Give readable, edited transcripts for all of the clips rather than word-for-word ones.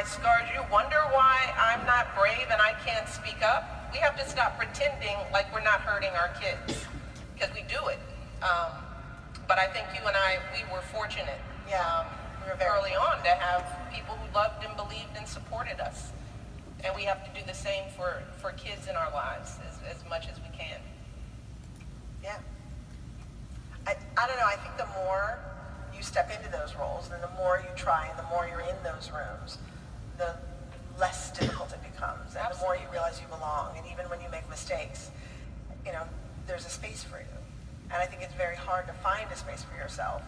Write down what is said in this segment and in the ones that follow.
my scars. You wonder why I'm not brave and I can't speak up? We have to stop pretending like we're not hurting our kids, because we do it. But I think you and I, we were fortunate We were very early on to have people who loved and believed and supported us. And we have to do the same for kids in our lives as much as we can. Yeah. I don't know, I think the more you step into those roles, and the more you try, and the more you're in those rooms, the less difficult it becomes, and the more you realize you belong. And even when you make mistakes, you know, there's a space for you. And I think it's very hard to find a space for yourself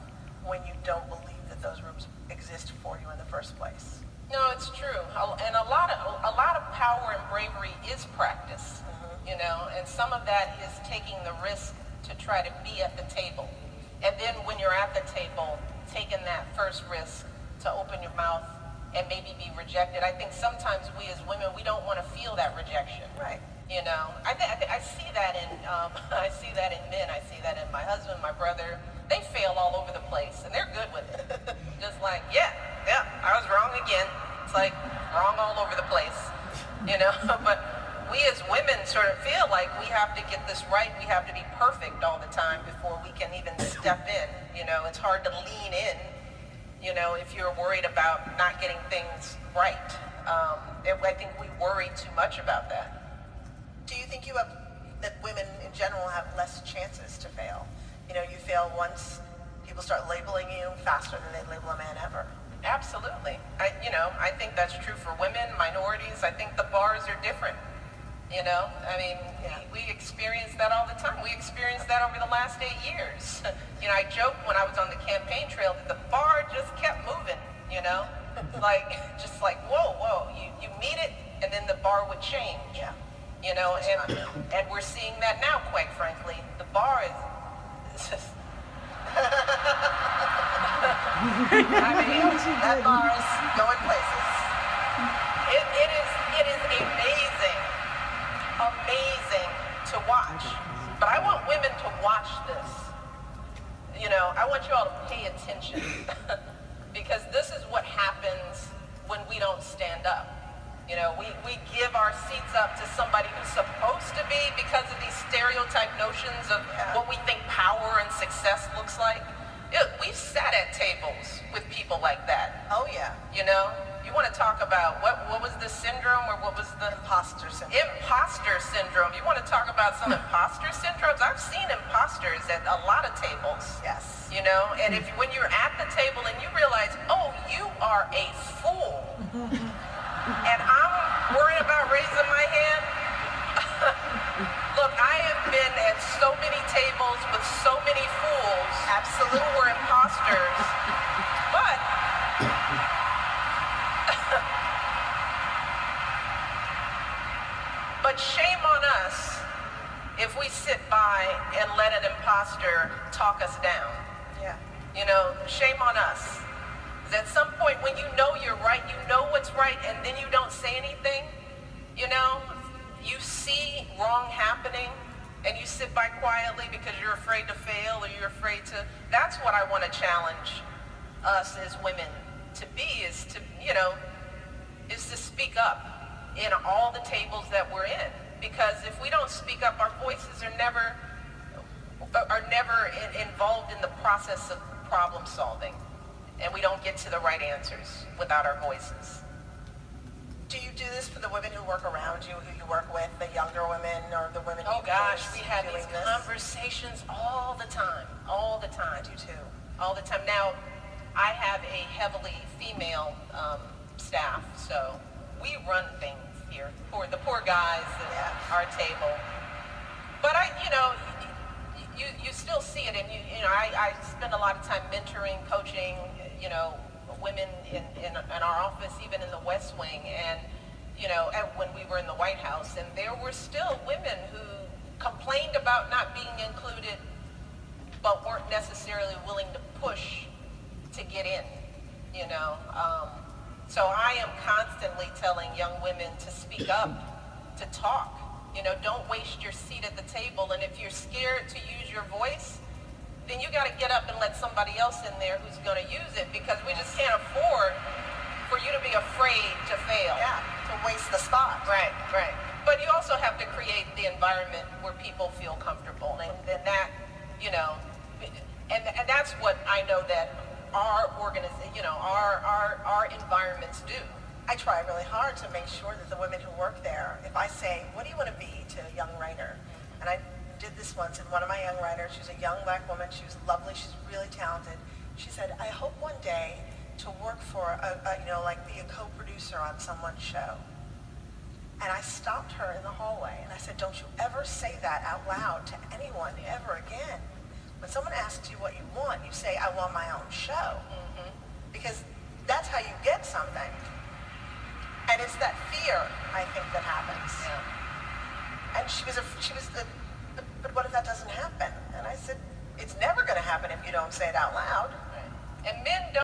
when you don't believe that those rooms exist for you in the first place. No, it's true. And a lot of power and bravery is practice, you know, and some of that is taking the risk to try to be at the table. And then when you're at the table, taking that first risk to open your mouth and maybe be rejected. I think sometimes we as women, we don't want to feel that rejection. Right. You know, I see that in I see that in men. I see that in my husband, my brother. They fail all over the place, and they're good with it. Just like, yeah, I was wrong again. It's like wrong all over the place, you know. But we as women sort of feel like we have to get this right. We have to be perfect all the time before we can even step in. You know, it's hard to lean in, you know, if you're worried about not getting things right. I think we worry too much about that. Do you think that women in general have less chances to fail? You know, you fail once, people start labeling you faster than they'd label a man ever. Absolutely. I think that's true for women, minorities. I think the bars are different. You know, I mean, we experience that all the time. We experienced that over the last 8 years. You know, I joked when I was on the campaign trail that the bar just kept moving, you know? just like, whoa, you meet it, and then the bar would change. Yeah. You know, and we're seeing that now, quite frankly. The bar is just... I mean, that bar is going places. It is amazing to watch. But I want women to watch this. You know, I want you all to pay attention because this is what happens when we don't stand up. You know, we give our seats up to somebody who's supposed to be because of these stereotype notions of what we think power and success looks like. We've sat at tables with people like that. Oh, yeah. You know, you want to talk about what was the syndrome, or what was the... Imposter syndrome. Imposter syndrome. You want to talk about some imposter syndromes? I've seen imposters at a lot of tables. Yes. You know, and when you're at the table and you realize, oh, you are a fool, and I'm worried about raising my hand. Look, I have been at so many tables with so many fools. Absolutely. Who were imposters. But shame on us if we sit by and let an imposter talk us down. Yeah. You know, shame on us. At some point when you know you're right, you know what's right, and then you don't say anything, you know, you see wrong happening and you sit by quietly because you're afraid to fail or you're afraid to... That's what I want to challenge us as women to be, is to, you know, is to speak up in all the tables that we're in. Because if we don't speak up, our voices are never involved in the process of problem solving. And we don't get to the right answers without our voices. Do you do this for the women who work around you, who you work with, the younger women or the women who... Oh gosh, we have these conversations all the time. I do too. All the time. Now, I have a heavily female staff, so we run things here. The poor guys at our table. But you still see it, and you know, I spend a lot of time mentoring, coaching, you know, women in our office, even in the West Wing, and you know, when we were in the White House, and there were still women who complained about not being included, but weren't necessarily willing to push to get in, you know. So I am constantly telling young women to speak up, to talk. You know, don't waste your seat at the table, and if you're scared to use your voice, then you got to get up and let somebody else in there who's going to use it, because we just can't afford for you to be be afraid to fail. Yeah, to waste the spot. Right, right. But you also have to create the environment where people feel comfortable, and then that, you know, and that's what I know that our our environments do. I try really hard to make sure that the women who work there, if I say, what do you want to be to a young writer? And I did this once, and one of my young writers, she's a young black woman, she was lovely, she's really talented. She said, I hope one day to work for like be a co-producer on someone's show. And I stopped her in the hallway and I said, don't you ever say that out loud to anyone ever again. When someone asks you what you want, you say, I want my own show. Because that's how you get something. And it's that fear, I think, that happens. Yeah. And but what if that doesn't happen? And I said, it's never going to happen if you don't say it out loud. Right. And men don't.